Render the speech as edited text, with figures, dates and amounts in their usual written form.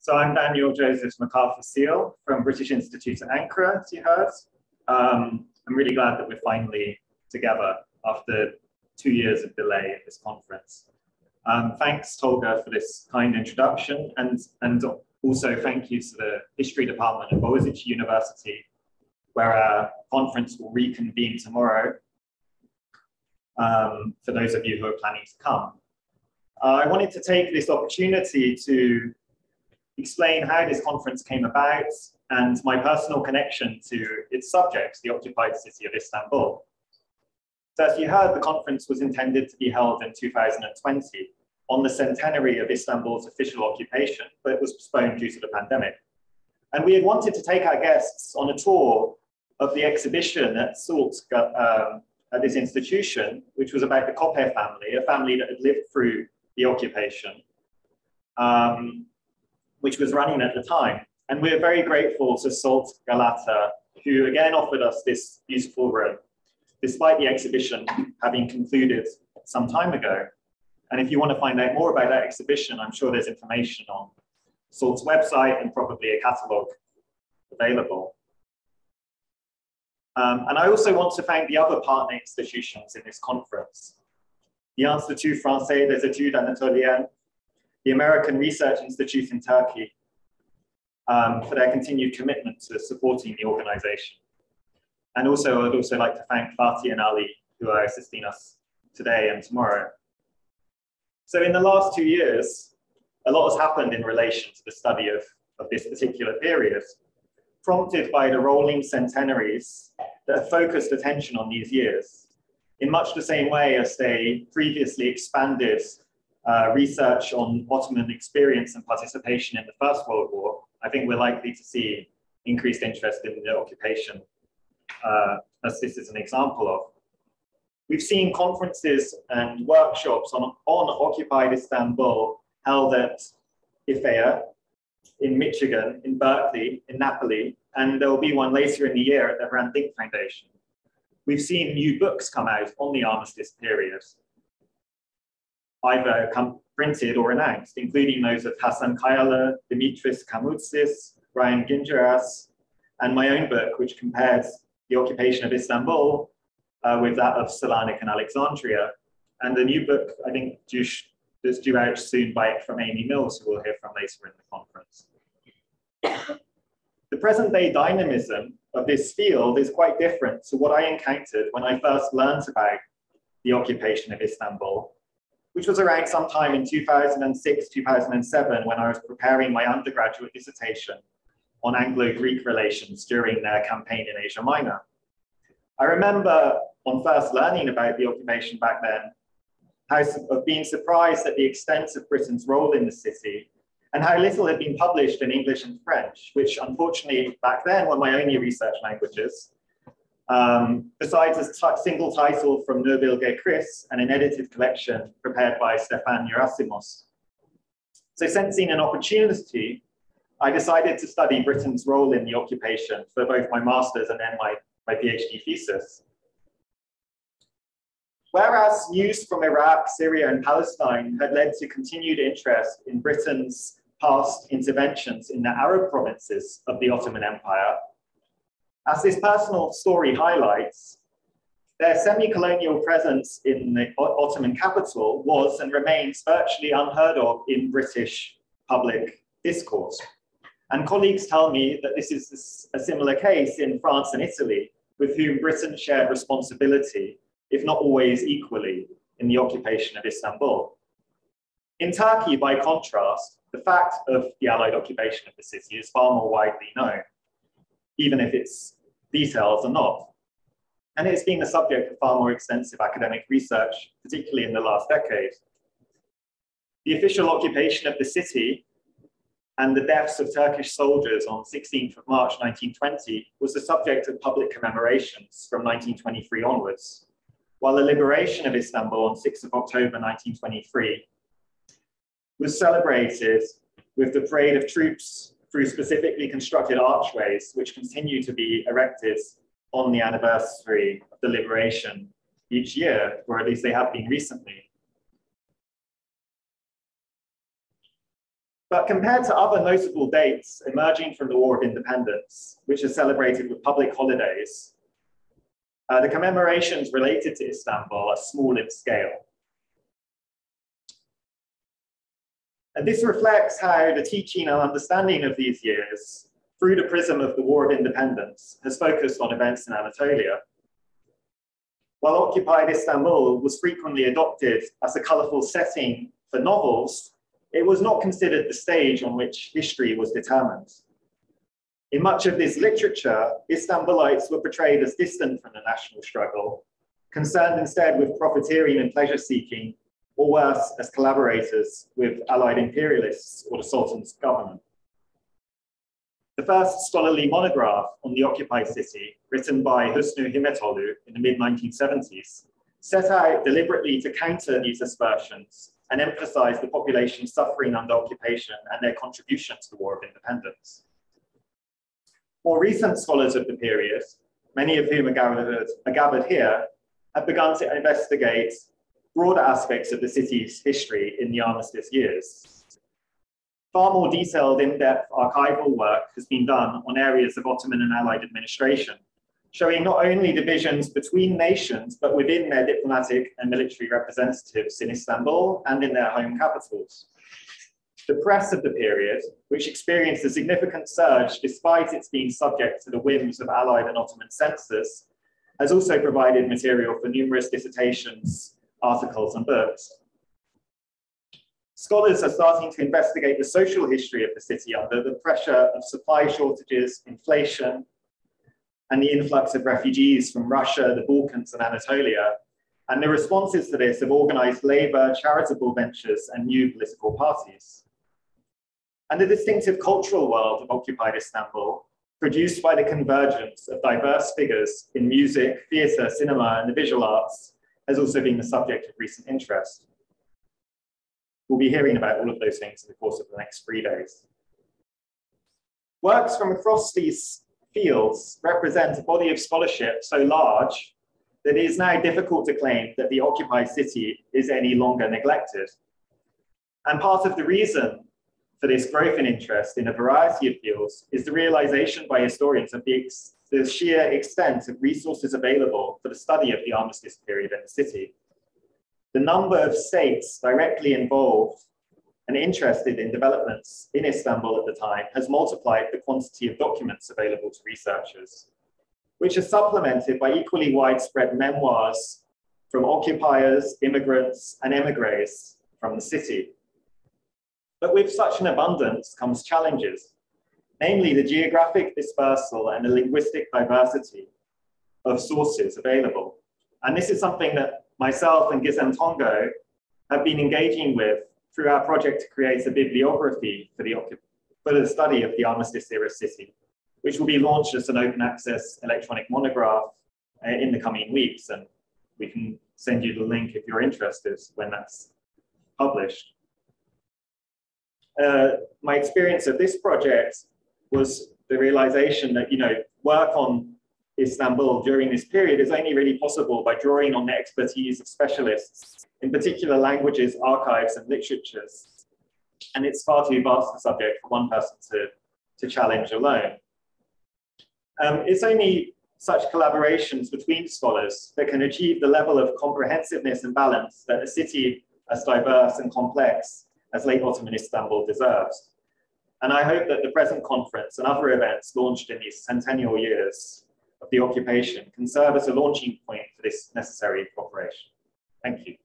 So I'm Daniel Joseph MacArthur-Seal from British Institute at Ankara, as you heard. I'm really glad that we're finally together after 2 years of delay at this conference. Thanks, Tolga, for this kind introduction, and also thank you to the History Department of Boğaziçi University, where our conference will reconvene tomorrow, for those of you who are planning to come. I wanted to take this opportunity to explain how this conference came about and my personal connection to its subject, the occupied city of Istanbul. So as you heard, the conference was intended to be held in 2020 on the centenary of Istanbul's official occupation, but it was postponed due to the pandemic. And we had wanted to take our guests on a tour of the exhibition at SALT at this institution, which was about the Koppe family, a family that had lived through the occupation, which was running at the time. And we're very grateful to SALT Galata, who again offered us this beautiful room, despite the exhibition having concluded some time ago. And if you want to find out more about that exhibition, I'm sure there's information on SALT's website and probably a catalogue available. And I also want to thank the other partner institutions in this conference: the Institut Français des Études Anatoliennes, the American Research Institute in Turkey, for their continued commitment to supporting the organization. And also, I'd also like to thank Fatih and Ali, who are assisting us today and tomorrow. So in the last 2 years, a lot has happened in relation to the study of this particular period, prompted by the rolling centenaries that have focused attention on these years, in much the same way as they previously expanded research on Ottoman experience and participation in the First World War. I think we're likely to see increased interest in the occupation, as this is an example of. We've seen conferences and workshops on occupied Istanbul held at Ifea, in Michigan, in Berkeley, in Napoli, and there will be one later in the year at the Hrant Dink Foundation. We've seen new books come out on the armistice period, either printed or announced, including those of Hasan Kayalı, Dimitris Kamoutsis, Brian Gingeras, and my own book, which compares the occupation of Istanbul with that of Selanik and Alexandria. And the new book, I think, that's due out soon from Amy Mills, who we'll hear from later in the conference. The present-day dynamism of this field is quite different to what I encountered when I first learned about the occupation of Istanbul, which was around sometime in 2006, 2007, when I was preparing my undergraduate dissertation on Anglo-Greek relations during their campaign in Asia Minor. I remember, on first learning about the occupation back then, of being surprised at the extent of Britain's role in the city and how little had been published in English and French, which unfortunately back then were my only research languages, besides a single title from Nabil Gekris and an edited collection prepared by Stefan Gerasimos. So sensing an opportunity, I decided to study Britain's role in the occupation for both my master's and then my PhD thesis. Whereas news from Iraq, Syria, and Palestine had led to continued interest in Britain's past interventions in the Arab provinces of the Ottoman Empire, as this personal story highlights, their semi-colonial presence in the Ottoman capital was and remains virtually unheard of in British public discourse. And colleagues tell me that this is a similar case in France and Italy, with whom Britain shared responsibility, if not always equally, in the occupation of Istanbul. In Turkey, by contrast, the fact of the Allied occupation of the city is far more widely known, even if its details are not. And it's been the subject of far more extensive academic research, particularly in the last decade. The official occupation of the city and the deaths of Turkish soldiers on 16th of March 1920 was the subject of public commemorations from 1923 onwards, while the liberation of Istanbul on 6th of October 1923 was celebrated with the parade of troops through specifically constructed archways, which continue to be erected on the anniversary of the liberation each year, or at least they have been recently. But compared to other notable dates emerging from the War of Independence, which are celebrated with public holidays, the commemorations related to Istanbul are small in scale. And this reflects how the teaching and understanding of these years, through the prism of the War of Independence, has focused on events in Anatolia. While occupied Istanbul was frequently adopted as a colourful setting for novels, it was not considered the stage on which history was determined. In much of this literature, Istanbulites were portrayed as distant from the national struggle, concerned instead with profiteering and pleasure-seeking, or worse, as collaborators with allied imperialists or the Sultan's government. The first scholarly monograph on the occupied city, written by Hüsnü Himmetolu in the mid-1970s, set out deliberately to counter these aspersions and emphasize the population suffering under occupation and their contribution to the War of Independence. More recent scholars of the period, many of whom are gathered here, have begun to investigate broader aspects of the city's history in the armistice years. Far more detailed, in-depth archival work has been done on areas of Ottoman and Allied administration, showing not only divisions between nations, but within their diplomatic and military representatives in Istanbul and in their home capitals. The press of the period, which experienced a significant surge despite its being subject to the whims of Allied and Ottoman censors, has also provided material for numerous dissertations, articles, and books. Scholars are starting to investigate the social history of the city under the pressure of supply shortages, inflation, and the influx of refugees from Russia, the Balkans, and Anatolia. And the responses to this have organized labor, charitable ventures, and new political parties. And the distinctive cultural world of occupied Istanbul, produced by the convergence of diverse figures in music, theater, cinema, and the visual arts, has also been the subject of recent interest. We'll be hearing about all of those things in the course of the next 3 days. Works from across these fields represent a body of scholarship so large that it is now difficult to claim that the occupied city is any longer neglected. And part of the reason for this growth in interest in a variety of fields is the realization by historians of the sheer extent of resources available for the study of the armistice period in the city. The number of states directly involved and interested in developments in Istanbul at the time has multiplied the quantity of documents available to researchers, which are supplemented by equally widespread memoirs from occupiers, immigrants, and emigres from the city. But with such an abundance comes challenges, namely the geographic dispersal and the linguistic diversity of sources available. And this is something that myself and Gizem Tongo have been engaging with through our project to create a bibliography for the study of the armistice-era city, which will be launched as an open access electronic monograph in the coming weeks. And we can send you the link if you're interested when that's published. My experience of this project was the realization that, work on Istanbul during this period is only really possible by drawing on the expertise of specialists, in particular languages, archives, and literatures. And it's far too vast a subject for one person to challenge alone. It's only such collaborations between scholars that can achieve the level of comprehensiveness and balance that a city as diverse and complex as late Ottoman Istanbul deserves. And I hope that the present conference and other events launched in these centennial years of the occupation can serve as a launching point for this necessary cooperation. Thank you.